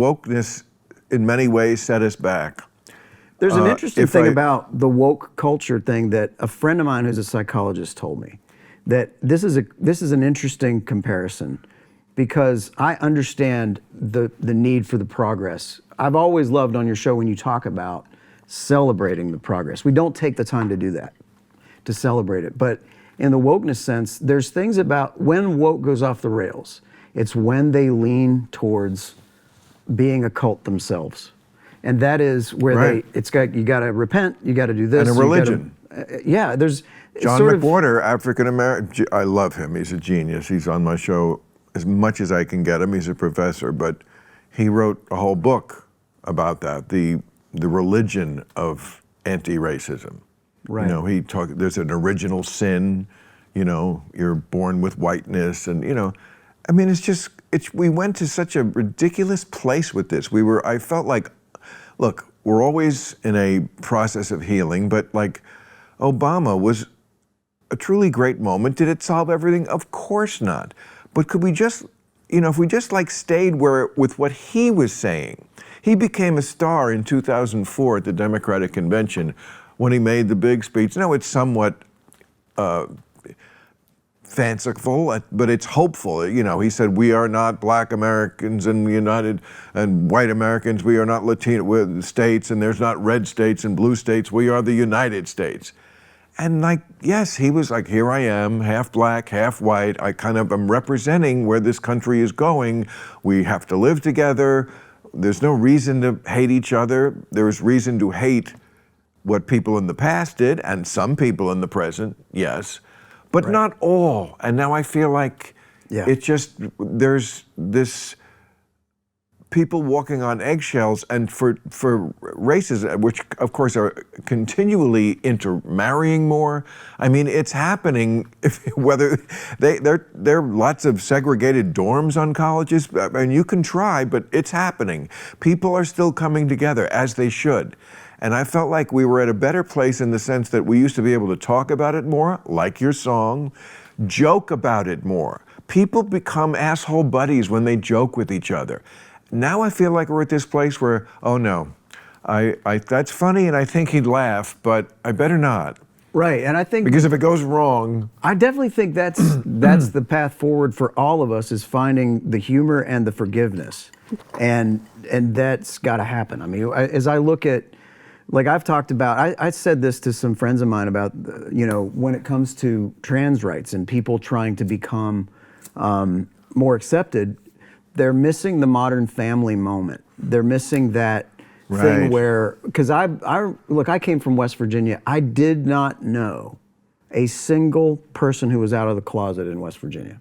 Wokeness, in many ways, set us back. There's an interesting thing about the woke culture thing that a friend of mine who's a psychologist told me, that this is an interesting comparison, because I understand the need for the progress. I've always loved on your show when you talk about celebrating the progress. We don't take the time to do that, to celebrate it. But in the wokeness sense, there's things about when woke goes off the rails, it's when they lean towards being a cult themselves. And that is where you got to repent, you got to do this. And a religion. There's John McWhorter, African-American, I love him, he's a genius. He's on my show as much as I can get him. He's a professor, but he wrote a whole book about that, the religion of anti-racism. Right. You know, there's an original sin, you know, you're born with whiteness, and, you know, I mean, we went to such a ridiculous place with this. I felt like, look, we're always in a process of healing, but like Obama was a truly great moment. Did it solve everything? Of course not. But could we just, you know, if we just like stayed with what he was saying. He became a star in 2004 at the Democratic Convention when he made the big speech. Now it's somewhat fanciful, but it's hopeful. You know, he said, "We are not Black Americans and white Americans. We are not Latino states, and there's not red states and blue states. We are the United States." And like, yes, he was like, here I am, half black, half white. I'm representing where this country is going. We have to live together. There's no reason to hate each other. There's reason to hate what people in the past did, and some people in the present, yes. But not all. And now I feel like there's this people walking on eggshells, and for races, which of course are continually intermarrying more. I mean, it's happening. Whether there are lots of segregated dorms on colleges, and you can try, but it's happening. People are still coming together as they should. And I felt like we were at a better place in the sense that we used to be able to talk about it more, like your song, joke about it more. People become asshole buddies when they joke with each other. Now I feel like we're at this place where, oh no, that's funny and I think he'd laugh, but I better not. Right, and I think because if it goes wrong, I definitely think that's the path forward for all of us, is finding the humor and the forgiveness, and that's got to happen. I mean, as I look at, like I've talked about, I said this to some friends of mine about, you know, when it comes to trans rights and people trying to become more accepted, they're missing the Modern Family moment. They're missing that thing where, because I came from West Virginia. I did not know a single person who was out of the closet in West Virginia,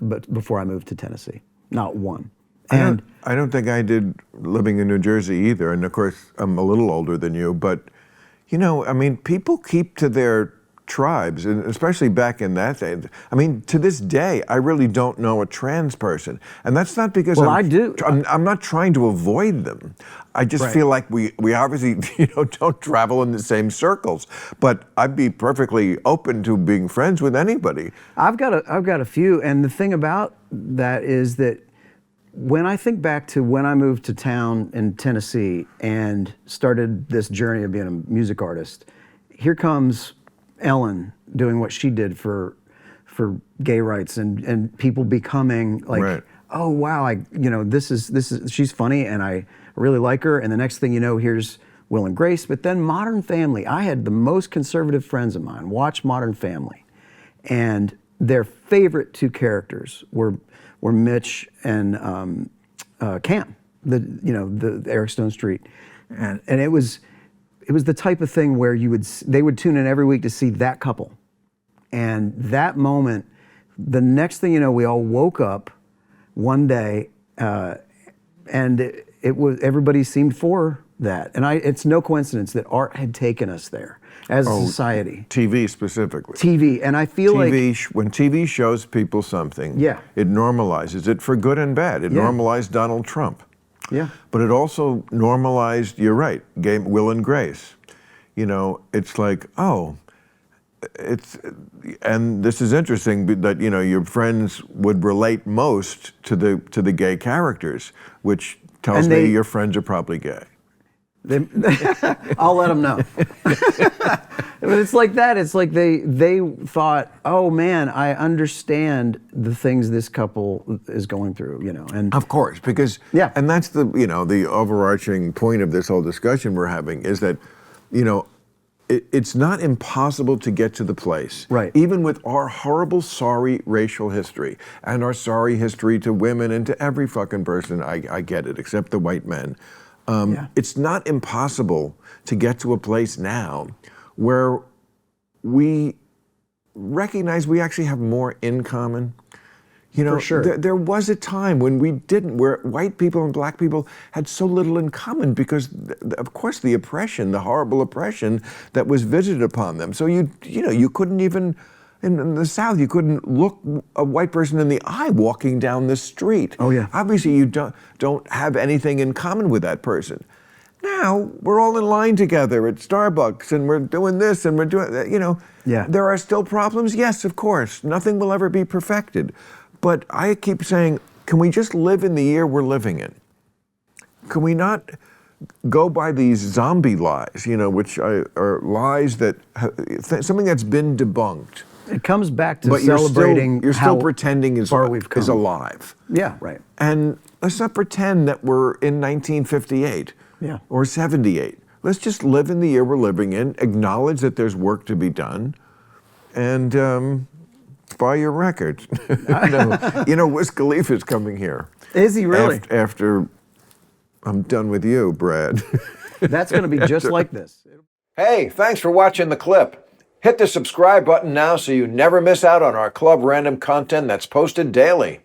but before I moved to Tennessee, not one. And I don't think I did living in New Jersey either. And of course, I'm a little older than you, but you know, I mean, people keep to their tribes, and especially back in that day. I mean, to this day, I really don't know a trans person, and that's not because I do. I'm not trying to avoid them. I just feel like we obviously don't travel in the same circles. But I'd be perfectly open to being friends with anybody. I've got a few, and the thing about that is that when I think back to when I moved to town in Tennessee and started this journey of being a music artist, here comes Ellen doing what she did for gay rights and people becoming like, oh wow, this is she's funny and I really like her, and the next thing you know, here's Will and Grace. But then Modern Family, I had the most conservative friends of mine watch Modern Family, and their favorite two characters were Mitch and Cam, the Eric Stone Street, and it was the type of thing where they would tune in every week to see that couple. And that moment, the next thing you know, we all woke up one day, and it was, everybody seemed for that. And it's no coincidence that art had taken us there as a society. TV specifically. TV, and I feel like when TV shows people something, it normalizes it for good and bad. It normalized Donald Trump. Yeah. But it also normalized, you're right, Will and Grace. You know, it's like, oh, and this is interesting that, you know, your friends would relate most to the gay characters, which tells me your friends are probably gay. I'll let them know. But it's like that. It's like they thought, oh man, I understand the things this couple is going through, you know. And of course, because and that's the the overarching point of this whole discussion we're having is that, it's not impossible to get to the place, right? Even with our horrible, sorry racial history and our sorry history to women and to every fucking person, I get it, except the white men. It's not impossible to get to a place now where we recognize we actually have more in common. For sure. There was a time when we didn't, where white people and black people had so little in common because, of course, the oppression, the horrible oppression that was visited upon them. So you couldn't even, in the South, you couldn't look a white person in the eye walking down the street. Oh yeah. Obviously, you don't have anything in common with that person. Now we're all in line together at Starbucks, and we're doing this, and we're doing that. Yeah. There are still problems. Yes, of course. Nothing will ever be perfected. But I keep saying, can we just live in the year we're living in? Can we not go by these zombie lies, which are lies that something that's been debunked. It comes back to but celebrating you're still pretending is alive. Yeah, right. And let's not pretend that we're in 1958 or 78. Let's just live in the year we're living in, acknowledge that there's work to be done, and buy your record. Wiz Khalifa's coming here. Is he really? After I'm done with you, Brad. That's going to be just like this. Hey, thanks for watching the clip. Hit the subscribe button now so you never miss out on our Club Random content that's posted daily.